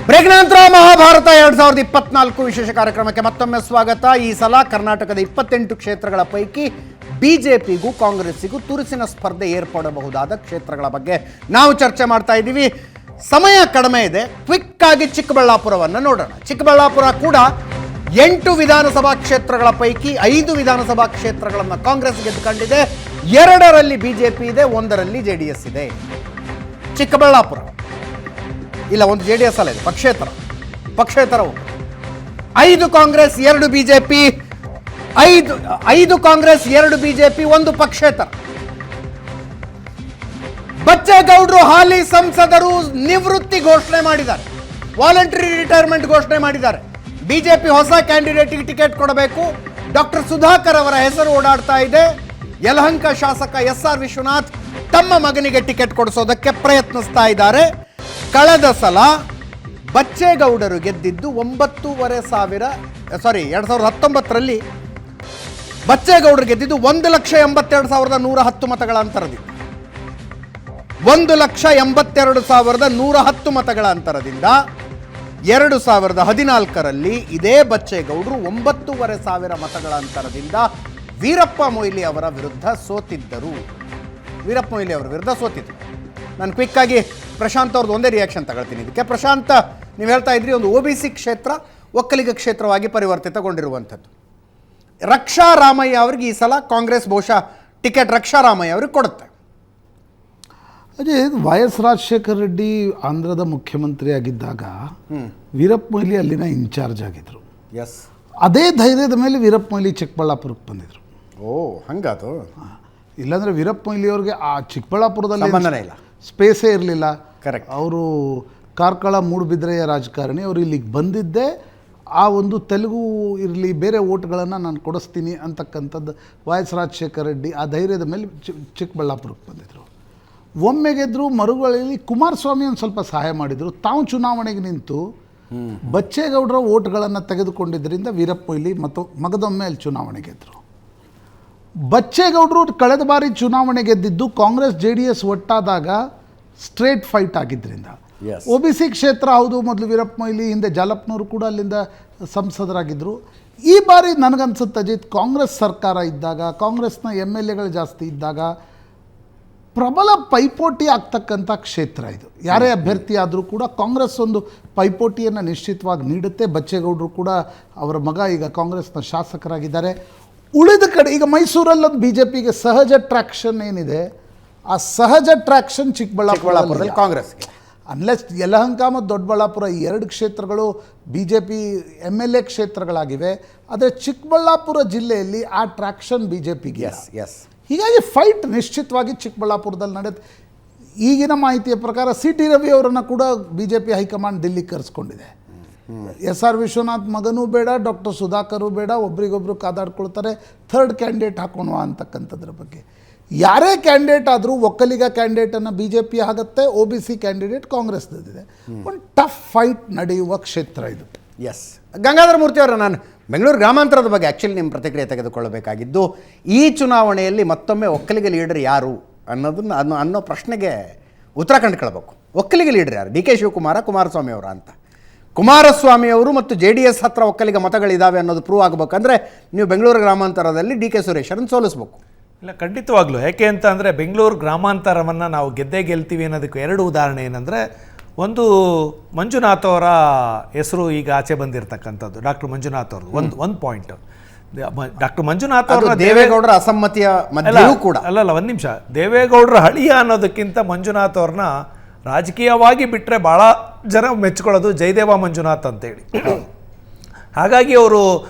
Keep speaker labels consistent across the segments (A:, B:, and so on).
A: Break ನಂತರ ಮಹಾಭಾರತ 2024 ವಿಶೇಷ ಕಾರ್ಯಕ್ರಮಕ್ಕೆ ಮತ್ತೊಮ್ಮೆ ಸ್ವಾಗತ. ಈ ಸಲ ಕರ್ನಾಟಕದ 28 ಕ್ಷೇತ್ರಗಳ ಪೈಕಿ ಬಿಜೆಪಿಗೂ ಕಾಂಗ್ರೆಸ್ಸಿಗೂ ತುರುಸಿನ ಸ್ಪರ್ಧೆ ಏರ್ಪಡಬಹುದಾದ ಕ್ಷೇತ್ರಗಳ ಬಗ್ಗೆ ನಾವು ಚರ್ಚೆ ಮಾಡ್ತಾ ಇದ್ದೀವಿ. ಸಮಯ ಕಡಿಮೆ ಇದೆ, ಕ್ವಿಕ್ ಆಗಿ ಚಿಕ್ಕಬಳ್ಳಾಪುರವನ್ನು ನೋಡೋಣ. ಚಿಕ್ಕಬಳ್ಳಾಪುರ ಕೂಡ 8 ವಿಧಾನಸಭಾ ಕ್ಷೇತ್ರಗಳ ಪೈಕಿ 5 ವಿಧಾನಸಭಾ ಕ್ಷೇತ್ರಗಳನ್ನು ಕಾಂಗ್ರೆಸ್ ಗೆದ್ದುಕೊಂಡಿದೆ. 2ರಲ್ಲಿ ಬಿಜೆಪಿ ಇದೆ, 1ರಲ್ಲಿ JDS ಇದೆ. ಚಿಕ್ಕಬಳ್ಳಾಪುರ ಇಲ್ಲ, ಒಂದು JDS ಅಲ್ಲ, ಇದು ಪಕ್ಷೇತರ 5 ಕಾಂಗ್ರೆಸ್ 2 ಬಿಜೆಪಿ, 5 ಕಾಂಗ್ರೆಸ್ 2 ಬಿಜೆಪಿ 1 ಪಕ್ಷೇತರ. ಬಚ್ಚೇಗೌಡರು ಹಾಲಿ ಸಂಸದರು ನಿವೃತ್ತಿ ಘೋಷಣೆ ಮಾಡಿದ್ದಾರೆ, ವಾಲಂಟರಿ ರಿಟೈರ್ಮೆಂಟ್ ಘೋಷಣೆ ಮಾಡಿದ್ದಾರೆ. ಬಿಜೆಪಿ ಹೊಸ ಕ್ಯಾಂಡಿಡೇಟ್ಗೆ ಟಿಕೆಟ್ ಕೊಡಬೇಕು, ಡಾಕ್ಟರ್ ಸುಧಾಕರ್ ಅವರ ಹೆಸರು ಓಡಾಡ್ತಾ ಇದೆ. ಯಲಹಂಕ ಶಾಸಕ SR ವಿಶ್ವನಾಥ್ ತಮ್ಮ ಮಗನಿಗೆ ಟಿಕೆಟ್ ಕೊಡಿಸೋದಕ್ಕೆ ಪ್ರಯತ್ನಿಸ್ತಾ ಇದ್ದಾರೆ. ಕಳೆದ ಸಲ ಬಚ್ಚೇಗೌಡರು ಗೆದ್ದಿದ್ದು 2019ರಲ್ಲಿ ಬಚ್ಚೇಗೌಡರು ಗೆದ್ದಿದ್ದು 1,82,110 ಮತಗಳ ಅಂತರದಿಂದ 1,82,110 ಮತಗಳ ಅಂತರದಿಂದ 2014ರಲ್ಲಿ ಇದೇ ಬಚ್ಚೇಗೌಡರು 9,500 ಮತಗಳ ಅಂತರದಿಂದ ವೀರಪ್ಪ ಮೊಯ್ಲಿ ಅವರ ವಿರುದ್ಧ ಸೋತಿದ್ದರು. ನಾನು ಕ್ವಿಕ್ ಆಗಿ ಪ್ರಶಾಂತ್ ಅವ್ರದ್ದು ಒಂದೇ ರಿಯಾಕ್ಷನ್ ತಗೊಳ್ತೀನಿ ಇದಕ್ಕೆ. ಪ್ರಶಾಂತ್, ನೀವು ಹೇಳ್ತಾ ಇದ್ರಿ ಒಂದು OBC ಕ್ಷೇತ್ರ ಒಕ್ಕಲಿಗ ಕ್ಷೇತ್ರವಾಗಿ ಪರಿವರ್ತಿತಗೊಂಡಿರುವಂಥದ್ದು. ರಕ್ಷಾ ರಾಮಯ್ಯ ಅವ್ರಿಗೆ ಈ ಸಲ ಕಾಂಗ್ರೆಸ್ ಬಹುಶಃ ಟಿಕೆಟ್ ರಕ್ಷಾ ರಾಮಯ್ಯ ಅವ್ರಿಗೆ ಕೊಡುತ್ತೆ.
B: ಅದೇ YS ರಾಜಶೇಖರ ರೆಡ್ಡಿ ಆಂಧ್ರದ ಮುಖ್ಯಮಂತ್ರಿ ಆಗಿದ್ದಾಗ ವೀರಪ್ಪ ಮೊಯ್ಲಿ ಅಲ್ಲಿನ ಇನ್ಚಾರ್ಜ್ ಆಗಿದ್ರು.
A: ಎಸ್,
B: ಅದೇ ಧೈರ್ಯದ ಮೇಲೆ ವೀರಪ್ಪ ಮೊಯ್ಲಿ ಚಿಕ್ಕಬಳ್ಳಾಪುರಕ್ಕೆ ಬಂದಿದ್ರು.
A: ಓ, ಹಂಗಾದು.
B: ಇಲ್ಲಾಂದರೆ ವೀರಪ್ಪ ಮೊಯ್ಲಿ ಅವ್ರಿಗೆ ಆ ಚಿಕ್ಕಬಳ್ಳಾಪುರದಲ್ಲಿ
A: ಸಂಬಂಧನೇ ಇಲ್ಲ,
B: ಸ್ಪೇಸೇ ಇರಲಿಲ್ಲ.
A: ಕರೆಕ್ಟ್.
B: ಅವರು ಕಾರ್ಕಳ ಮೂಡುಬಿದ್ರೆಯ ರಾಜಕಾರಣಿ. ಅವರು ಇಲ್ಲಿಗೆ ಬಂದಿದ್ದೇ ಆ ಒಂದು ತೆಲುಗು ಇರಲಿ, ಬೇರೆ ಓಟ್ಗಳನ್ನು ನಾನು ಕೊಡಿಸ್ತೀನಿ ಅಂತಕ್ಕಂಥದ್ದು YS ರಾಜಶೇಖರ ರೆಡ್ಡಿ ಆ ಧೈರ್ಯದ ಮೇಲೆ ಚಿಕ್ಕಬಳ್ಳಾಪುರಕ್ಕೆ ಬಂದಿದ್ದರು. ಒಮ್ಮೆ ಗೆದ್ದರು, ಮರುಗಳಲ್ಲಿ ಕುಮಾರಸ್ವಾಮಿ ಒಂದು ಸ್ವಲ್ಪ ಸಹಾಯ ಮಾಡಿದರು. ತಾವು ಚುನಾವಣೆಗೆ ನಿಂತು ಬಚ್ಚೇಗೌಡರ ಓಟ್ಗಳನ್ನು ತೆಗೆದುಕೊಂಡಿದ್ದರಿಂದ ವೀರಪ್ಪ ಮೊಯ್ಲಿ ಮಗದೊಮ್ಮೆ ಅಲ್ಲಿ ಚುನಾವಣೆ ಗೆದ್ದರು. ಬಚ್ಚೇಗೌಡರು ಕಳೆದ ಬಾರಿ ಚುನಾವಣೆ ಗೆದ್ದಿದ್ದು ಕಾಂಗ್ರೆಸ್ JDS ಒಟ್ಟಾದಾಗ ಸ್ಟ್ರೇಟ್ ಫೈಟ್ ಆಗಿದ್ದರಿಂದ. OBC ಕ್ಷೇತ್ರ ಹೌದು, ಮೊದಲು ವೀರಪ್ಪ ಮೊಯ್ಲಿ, ಹಿಂದೆ ಜಾಲಪ್ಪನವರು ಕೂಡ ಅಲ್ಲಿಂದ ಸಂಸದರಾಗಿದ್ದರು. ಈ ಬಾರಿ ನನಗನ್ಸುತ್ತೆ ಅಜಿತ್, ಕಾಂಗ್ರೆಸ್ ಸರ್ಕಾರ ಇದ್ದಾಗ, ಕಾಂಗ್ರೆಸ್ನ MLAಗಳು ಜಾಸ್ತಿ ಇದ್ದಾಗ ಪ್ರಬಲ ಪೈಪೋಟಿ ಆಗ್ತಕ್ಕಂಥ ಕ್ಷೇತ್ರ ಇದು. ಯಾರೇ ಅಭ್ಯರ್ಥಿ ಆದರೂ ಕೂಡ ಕಾಂಗ್ರೆಸ್ ಒಂದು ಪೈಪೋಟಿಯನ್ನು ನಿಶ್ಚಿತವಾಗಿ ನೀಡುತ್ತೆ. ಬಚ್ಚೇಗೌಡರು ಕೂಡ ಅವರ ಮಗ ಈಗ ಕಾಂಗ್ರೆಸ್ನ ಶಾಸಕರಾಗಿದ್ದಾರೆ. ಉಳಿದ ಕಡೆ ಈಗ ಮೈಸೂರಲ್ಲೊಂದು BJPಗೆ ಸಹಜ ಟ್ರ್ಯಾಕ್ಷನ್ ಏನಿದೆ, ಆ ಸಹಜ ಟ್ರ್ಯಾಕ್ಷನ್ ಚಿಕ್ಕಬಳ್ಳಾಪುರದಲ್ಲಿ
A: ಕಾಂಗ್ರೆಸ್ಗೆ.
B: ಅನ್ಲೆಸ್ ಯಲಹಂಕ ಮತ್ತು ದೊಡ್ಡಬಳ್ಳಾಪುರ 2 ಕ್ಷೇತ್ರಗಳು BJP MLA ಕ್ಷೇತ್ರಗಳಾಗಿವೆ. ಆದರೆ ಚಿಕ್ಕಬಳ್ಳಾಪುರ ಜಿಲ್ಲೆಯಲ್ಲಿ ಆ ಟ್ರ್ಯಾಕ್ಷನ್ BJPಗೆ.
A: ಎಸ್,
B: ಹೀಗಾಗಿ ಫೈಟ್ ನಿಶ್ಚಿತವಾಗಿ ಚಿಕ್ಕಬಳ್ಳಾಪುರದಲ್ಲಿ ನಡೆಯುತ್ತೆ. ಈಗಿನ ಮಾಹಿತಿಯ ಪ್ರಕಾರ CT ರವಿ ಅವರನ್ನು ಕೂಡ BJP ಹೈಕಮಾಂಡ್ ದಿಲ್ಲಿಗೆ ಕರೆಸ್ಕೊಂಡಿದೆ. SR ವಿಶ್ವನಾಥ್ ಮಗನೂ ಬೇಡ, ಡಾಕ್ಟರ್ ಸುಧಾಕರು ಬೇಡ, ಒಬ್ರಿಗೊಬ್ರು ಕಾದಾಡ್ಕೊಳ್ತಾರೆ, ಥರ್ಡ್ ಕ್ಯಾಂಡಿಡೇಟ್ ಹಾಕೋಣ ಅಂತಕ್ಕಂಥದ್ರ ಬಗ್ಗೆ. ಯಾರೇ ಕ್ಯಾಂಡಿಡೇಟ್ ಆದರೂ ಒಕ್ಕಲಿಗ ಕ್ಯಾಂಡಿಡೇಟನ್ನು BJP ಆಗುತ್ತೆ, OBC ಕ್ಯಾಂಡಿಡೇಟ್ ಕಾಂಗ್ರೆಸ್ದಿದೆ. ಒಂದು ಟಫ್ ಫೈಟ್ ನಡೆಯುವ ಕ್ಷೇತ್ರ ಇದು.
A: ಎಸ್, ಗಂಗಾಧರ ಮೂರ್ತಿ ಅವರ, ನಾನು ಬೆಂಗಳೂರು ಗ್ರಾಮಾಂತರದ ಬಗ್ಗೆ ಆ್ಯಕ್ಚುಲಿ ನಿಮ್ಮ ಪ್ರತಿಕ್ರಿಯೆ ತೆಗೆದುಕೊಳ್ಳಬೇಕಾಗಿದ್ದು, ಈ ಚುನಾವಣೆಯಲ್ಲಿ ಮತ್ತೊಮ್ಮೆ ಒಕ್ಕಲಿಗ ಲೀಡರ್ ಯಾರು ಅನ್ನೋ ಪ್ರಶ್ನೆಗೆ ಉತ್ತರ ಕಂಡುಕೊಳ್ಬೇಕು. ಒಕ್ಕಲಿಗ ಲೀಡರ್ ಯಾರು? DK ಶಿವಕುಮಾರ, ಕುಮಾರಸ್ವಾಮಿ ಅವರ ಅಂತ. ಕುಮಾರಸ್ವಾಮಿ ಅವರು ಮತ್ತು JDS ಹತ್ರ ಒಕ್ಕಲಿಗ ಮತಗಳಿದ್ದಾವೆ ಅನ್ನೋದು ಪ್ರೂವ್ ಆಗಬೇಕಂದ್ರೆ ನೀವು ಬೆಂಗಳೂರು ಗ್ರಾಮಾಂತರದಲ್ಲಿ DK ಸುರೇಶರನ್ನು ಸೋಲಿಸ್ಬೇಕು.
C: ಇಲ್ಲ, ಖಂಡಿತವಾಗ್ಲೂ. ಯಾಕೆ ಅಂತ ಅಂದರೆ ಬೆಂಗಳೂರು ಗ್ರಾಮಾಂತರವನ್ನು ನಾವು ಗೆಲ್ತೀವಿ ಅನ್ನೋದಕ್ಕೆ 2 ಉದಾಹರಣೆ ಏನಂದರೆ, ಒಂದು ಮಂಜುನಾಥ್ ಅವರ ಹೆಸರು ಈಗ ಆಚೆ ಬಂದಿರತಕ್ಕಂಥದ್ದು, ಡಾಕ್ಟರ್ ಮಂಜುನಾಥ್ ಅವ್ರದ್ದು ಒಂದು ಪಾಯಿಂಟ್. ಡಾಕ್ಟರ್ ಮಂಜುನಾಥ್ ಅವರು
A: ದೇವೇಗೌಡರ ಅಸಮ್ಮತಿಯ ಮಧ್ಯೆಯೂ ಕೂಡ
C: ಒಂದು ನಿಮಿಷ, ದೇವೇಗೌಡರ ಹಳಿಯ ಅನ್ನೋದಕ್ಕಿಂತ ಮಂಜುನಾಥ್ ಅವ್ರನ್ನ ರಾಜಕೀಯವಾಗಿ ಬಿಟ್ಟರೆ ಭಾಳ ಜನ ಮೆಚ್ಕೊಳ್ಳೋದು ಜಯದೇವ ಮಂಜುನಾಥ್ ಅಂತೇಳಿ. ಹಾಗಾಗಿ ಅವರು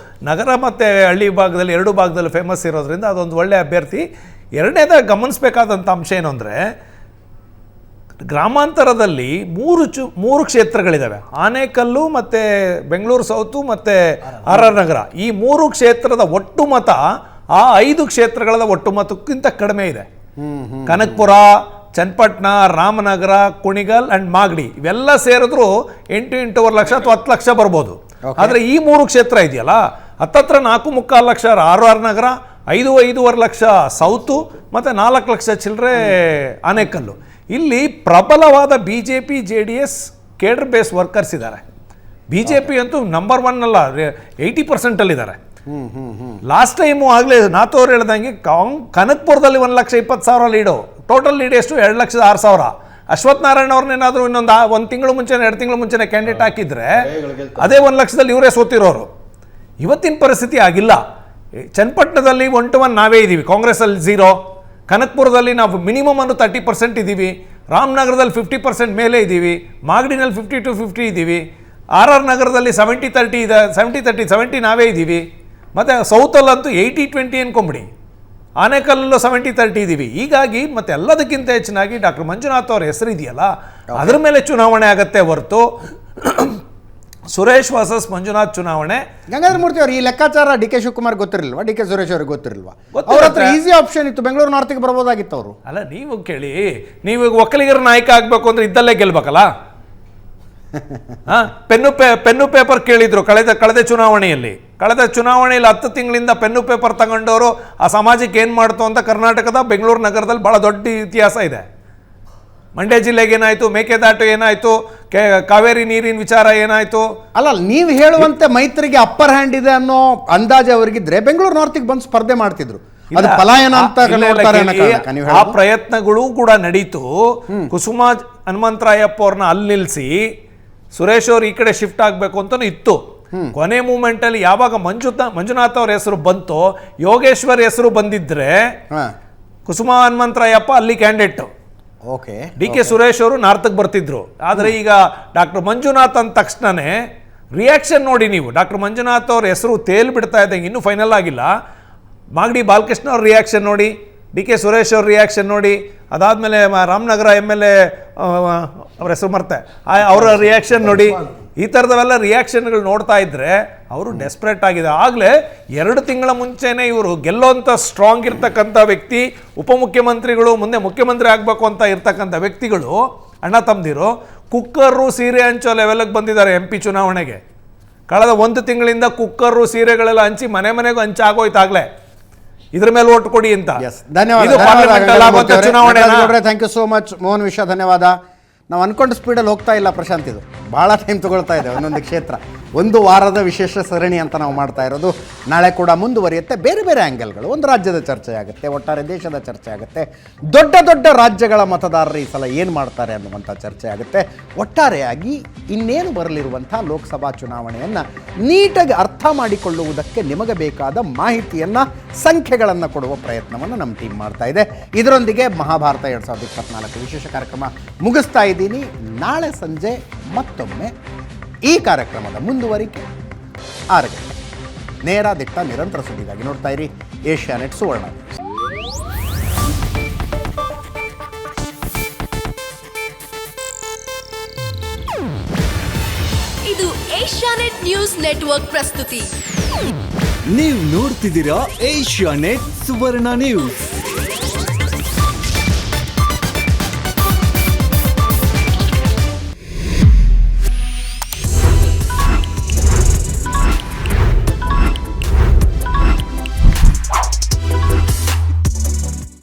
C: ನಗರ ಮತ್ತು ಹಳ್ಳಿ ಭಾಗದಲ್ಲಿ 2 ಭಾಗದಲ್ಲಿ ಫೇಮಸ್ ಇರೋದ್ರಿಂದ ಅದೊಂದು ಒಳ್ಳೆಯ ಅಭ್ಯರ್ಥಿ. ಎರಡನೇದಾಗಿ ಗಮನಿಸಬೇಕಾದಂಥ ಅಂಶ ಏನು ಅಂದರೆ, ಗ್ರಾಮಾಂತರದಲ್ಲಿ 3 ಕ್ಷೇತ್ರಗಳಿದ್ದಾವೆ. ಆನೇಕಲ್ಲು ಮತ್ತು ಬೆಂಗಳೂರು ಸೌತು ಮತ್ತು RR ನಗರ. ಈ 3 ಕ್ಷೇತ್ರದ ಒಟ್ಟು ಮತ ಆ 5 ಕ್ಷೇತ್ರಗಳ ಒಟ್ಟು ಮತಕ್ಕಿಂತ ಕಡಿಮೆ ಇದೆ. ಕನಕಪುರ, ಚನ್ನಪಟ್ಟಣ, ರಾಮನಗರ, ಕುಣಿಗಲ್ ಆ್ಯಂಡ್ ಮಾಗಡಿ ಇವೆಲ್ಲ ಸೇರಿದ್ರು 8-8.5 ಲಕ್ಷ ಅಥವಾ 10 ಲಕ್ಷ ಬರ್ಬೋದು. ಆದರೆ ಈ 3 ಕ್ಷೇತ್ರ ಇದೆಯಲ್ಲ, ಹತ್ತತ್ರ 4.25 ಲಕ್ಷ RR ನಗರ, 5-5.5 ಲಕ್ಷ ಸೌತು ಮತ್ತು 4 ಲಕ್ಷ ಚಿಲ್ಲರೆ ಆನೇಕಲ್ಲು. ಇಲ್ಲಿ ಪ್ರಬಲವಾದ BJP JDS cadre base workers ಇದ್ದಾರೆ. BJP ಅಂತೂ ನಂಬರ್ 1 ಅಲ್ಲ, 80%. ಲಾಸ್ಟ್ ಟೈಮು ಆಗಲೇ ನಾಥ್ ಅವ್ರು ಹೇಳ್ದಂಗೆ ಕನಕ್ಪುರದಲ್ಲಿ 1,20,000 ಲೀಡು, ಟೋಟಲ್ ಲೀಡ್ ಎಷ್ಟು 2,06,000. ಅಶ್ವಥ್ ನಾರಾಯಣ ಅವ್ರನ್ನೇನಾದರೂ ಇನ್ನೊಂದು 1 ತಿಂಗಳು ಮುಂಚೆನೆ 2 ತಿಂಗಳು ಮುಂಚೆನೆ ಕ್ಯಾಂಡಿಡೇಟ್ ಹಾಕಿದ್ರೆ ಅದೇ 1 ಲಕ್ಷದಲ್ಲಿ ಇವರೇ ಸೋತಿರೋರು. ಇವತ್ತಿನ ಪರಿಸ್ಥಿತಿ ಆಗಿಲ್ಲ. ಚನ್ನಪಟ್ಟಣದಲ್ಲಿ 1 to 1 ನಾವೇ ಇದ್ದೀವಿ, ಕಾಂಗ್ರೆಸ್ಸಲ್ಲಿ 0. ಕನಕ್ಪುರದಲ್ಲಿ ನಾವು ಮಿನಿಮಮ್ ಅನ್ನು 30% ಇದ್ದೀವಿ. ರಾಮನಗರದಲ್ಲಿ 50% ಮೇಲೆ ಇದ್ದೀವಿ. ಮಾಗಡಿನಲ್ಲಿ 50 to 50 ಇದ್ದೀವಿ. RR ನಗರದಲ್ಲಿ 70-30 ಇದೆ, 70-30 ನಾವೇ ಇದ್ದೀವಿ. ಮತ್ತು ಸೌತಲ್ಲಂತೂ 80-20 ಅನ್ಕೊಂಬಿಡಿ. ಆನೇಕಲ್ಲೂ 70-30 ಇದ್ದೀವಿ. ಹೀಗಾಗಿ ಮತ್ತೆ ಎಲ್ಲದಕ್ಕಿಂತ ಹೆಚ್ಚಿನಾಗಿ ಡಾಕ್ಟರ್ ಮಂಜುನಾಥ್ ಅವ್ರ ಹೆಸರು ಇದೆಯಲ್ಲ, ಅದ್ರ ಮೇಲೆ ಚುನಾವಣೆ ಆಗತ್ತೆ ಹೊರತು ಸುರೇಶ್ ವರ್ಸಸ್ ಮಂಜುನಾಥ್ ಚುನಾವಣೆ.
A: ಗಂಗಾಧರ ಮೂರ್ತಿ ಅವರು ಈ ಲೆಕ್ಕಾಚಾರ DK ಶಿವಕುಮಾರ್ ಗೊತ್ತಿರಲಿಲ್ವಾ? DK ಸುರೇಶ್ ಅವ್ರಿಗೆ ಗೊತ್ತಿರಲಿಲ್ವಾ? ಅವ್ರ ಹತ್ರ ಈಸಿ ಆಪ್ಷನ್ ಇತ್ತು, ಬೆಂಗಳೂರು ನಾರ್ತ್ಗೆ ಬರ್ಬೋದಾಗಿತ್ತು ಅವರು.
C: ಅಲ್ಲ, ನೀವು ಕೇಳಿ, ನೀವು ಒಕ್ಕಲಿಗರ ನಾಯಕ ಆಗಬೇಕು ಅಂದ್ರೆ ಇದ್ದಲ್ಲೇ ಗೆಲ್ಬೇಕಲ್ಲ. ಪೆನ್ನು ಪೇಪರ್ ಕೇಳಿದ್ರು ಕಳೆದ ಚುನಾವಣೆಯಲ್ಲಿ 10 ತಿಂಗಳಿಂದ ಪೆನ್ನು ಪೇಪರ್ ತಗೊಂಡವರು ಆ ಸಮಾಜಕ್ಕೆ ಏನು ಮಾಡ್ತು ಅಂತ ಕರ್ನಾಟಕದ ಬೆಂಗಳೂರು ನಗರದಲ್ಲಿ ಬಹಳ ದೊಡ್ಡ ಇತಿಹಾಸ ಇದೆ. ಮಂಡ್ಯ ಜಿಲ್ಲೆಗೆ ಏನಾಯ್ತು, ಮೇಕೆದಾಟು ಏನಾಯ್ತು, ಕಾವೇರಿ ನೀರಿನ ವಿಚಾರ ಏನಾಯ್ತು.
A: ಅಲ್ಲ, ನೀವು ಹೇಳುವಂತೆ ಮೈತ್ರಿಗೆ ಅಪ್ಪರ್ ಹ್ಯಾಂಡ್ ಇದೆ ಅನ್ನೋ ಅಂದಾಜು ಅವರಿಗಿದ್ರೆ ಬೆಂಗಳೂರು ನಾರ್ತ್ಗೆ ಬಂದು ಸ್ಪರ್ಧೆ ಮಾಡ್ತಿದ್ರು. ಅದು ಪಲಾಯನ ಅಂತ
C: ಆ ಪ್ರಯತ್ನಗಳು ಕೂಡ ನಡೀತು. ಕುಸುಮಾ ಹನುಮಂತರಾಯಪ್ಪ ಅವ್ರನ್ನ ಅಲ್ಲಿ ನಿಲ್ಲಿಸಿ ಸುರೇಶ್ ಅವ್ರು ಈ ಕಡೆ ಶಿಫ್ಟ್ ಆಗಬೇಕು ಅಂತಲೂ ಇತ್ತು. ಕೊನೆ ಮೂಮೆಂಟಲ್ಲಿ ಯಾವಾಗ ಮಂಜುನಾಥ್ ಅವ್ರ ಹೆಸರು ಬಂತು, ಯೋಗೇಶ್ವರ್ ಹೆಸರು ಬಂದಿದ್ರೆ ಕುಸುಮಾ ಹನುಮಂತರಾಯಪ್ಪ ಅಲ್ಲಿ ಕ್ಯಾಂಡಿಡೇಟ್, DK ಸುರೇಶ್ ಅವರು ನಾರ್ತಕ್ಕೆ ಬರ್ತಿದ್ರು. ಆದರೆ ಈಗ ಡಾಕ್ಟರ್ ಮಂಜುನಾಥ್ ಅಂದ ತಕ್ಷಣನೇ ರಿಯಾಕ್ಷನ್ ನೋಡಿ ನೀವು. ಡಾಕ್ಟರ್ ಮಂಜುನಾಥ್ ಅವ್ರ ಹೆಸರು ತೇಲ್ ಬಿಡ್ತಾ ಇದ್ದಂಗೆ, ಇನ್ನೂ ಫೈನಲ್ ಆಗಿಲ್ಲ. ಮಾಗಡಿ ಬಾಲಕೃಷ್ಣ ಅವ್ರ ರಿಯಾಕ್ಷನ್ ನೋಡಿ, DK ಸುರೇಶ್ ಅವ್ರ ರಿಯಾಕ್ಷನ್ ನೋಡಿ, ಅದಾದಮೇಲೆ ರಾಮನಗರ MLA ಅವ್ರ ಹೆಸರು ಮರ್ತೆ ಅವರ ರಿಯಾಕ್ಷನ್ ನೋಡಿ. ಈ ಥರದವೆಲ್ಲ ರಿಯಾಕ್ಷನ್ಗಳು ನೋಡ್ತಾ ಇದ್ರೆ ಅವರು ಡೆಸ್ಪರೇಟ್ ಆಗಿದೆ. ಆಗಲೇ 2 ತಿಂಗಳ ಮುಂಚೆನೇ ಇವರು ಗೆಲ್ಲೋಂಥ ಸ್ಟ್ರಾಂಗ್ ಇರ್ತಕ್ಕಂಥ ವ್ಯಕ್ತಿ, ಉಪಮುಖ್ಯಮಂತ್ರಿಗಳು, ಮುಂದೆ ಮುಖ್ಯಮಂತ್ರಿ ಆಗಬೇಕು ಅಂತ ಇರ್ತಕ್ಕಂಥ ವ್ಯಕ್ತಿಗಳು, ಅಣ್ಣ ತಮ್ಮದಿರು ಕುಕ್ಕರು ಸೀರೆ ಹಂಚೋ ಲೆವೆಲ್ಗೆ ಬಂದಿದ್ದಾರೆ. MP ಚುನಾವಣೆಗೆ ಕಳೆದ 1 ತಿಂಗಳಿಂದ ಕುಕ್ಕರು ಸೀರೆಗಳೆಲ್ಲ ಹಂಚಿ ಮನೆಗೂ ಹಂಚಾಗೋಯ್ತಾಗಲೇ. ಇದ್ರ ಮೇಲೆ ಓಟ್ ಕೊಡಿ ಅಂತ.
A: ಧನ್ಯವಾದ. Thank you so much Mohan Vishwa, ಧನ್ಯವಾದ. ನಾವು ಅನ್ಕೊಂಡು ಸ್ಪೀಡಲ್ಲಿ ಹೋಗ್ತಾ ಇಲ್ಲ ಪ್ರಶಾಂತ್, ಇದು ಭಾಳ ಟೈಮ್ ತಗೊಳ್ತಾ ಇದೆ. ಒಂದೊಂದು ಕ್ಷೇತ್ರ 1 ವಾರದ ವಿಶೇಷ ಸರಣಿ ಅಂತ ನಾವು ಮಾಡ್ತಾ ಇರೋದು. ನಾಳೆ ಕೂಡ ಮುಂದುವರಿಯುತ್ತೆ. ಬೇರೆ ಬೇರೆ ಆ್ಯಂಗಲ್ಗಳು, ಒಂದು ರಾಜ್ಯದ ಚರ್ಚೆ ಆಗುತ್ತೆ, ಒಟ್ಟಾರೆ ದೇಶದ ಚರ್ಚೆ ಆಗುತ್ತೆ, ದೊಡ್ಡ ದೊಡ್ಡ ರಾಜ್ಯಗಳ ಮತದಾರರು ಈ ಸಲ ಏನು ಮಾಡ್ತಾರೆ ಅನ್ನುವಂಥ ಚರ್ಚೆ ಆಗುತ್ತೆ. ಒಟ್ಟಾರೆಯಾಗಿ ಇನ್ನೇನು ಬರಲಿರುವಂಥ ಲೋಕಸಭಾ ಚುನಾವಣೆಯನ್ನು ನೀಟಾಗಿ ಅರ್ಥ ಮಾಡಿಕೊಳ್ಳುವುದಕ್ಕೆ ನಿಮಗೆ ಬೇಕಾದ ಮಾಹಿತಿಯನ್ನು, ಸಂಖ್ಯೆಗಳನ್ನು ಕೊಡುವ ಪ್ರಯತ್ನವನ್ನು ನಮ್ಮ ಟೀಮ್ ಮಾಡ್ತಾ ಇದೆ. ಇದರೊಂದಿಗೆ ಮಹಾಭಾರತ 2024 ವಿಶೇಷ ಕಾರ್ಯಕ್ರಮ ಮುಗಿಸ್ತಾ ಇದ್ದೀನಿ. ನಾಳೆ ಸಂಜೆ ಮತ್ತೊಮ್ಮೆ ಈ ಕಾರ್ಯಕ್ರಮದ ಮುಂದುವರಿಕೆ 6 ಗಂಟೆ. ನೇರ ದಿಟ್ಟ ನಿರಂತರ ಸುದ್ದಿಗಾಗಿ ನೋಡ್ತಾ ಇರಿ ಏಷ್ಯಾನೆಟ್ ಸುವರ್ಣ.
D: ಇದು ಏಷ್ಯಾನೆಟ್ ನ್ಯೂಸ್ ನೆಟ್ವರ್ಕ್ ಪ್ರಸ್ತುತಿ.
E: ನೀವು ನೋಡ್ತಿದ್ದೀರಾ ಏಷ್ಯಾನೆಟ್ ಸುವರ್ಣ ನ್ಯೂಸ್.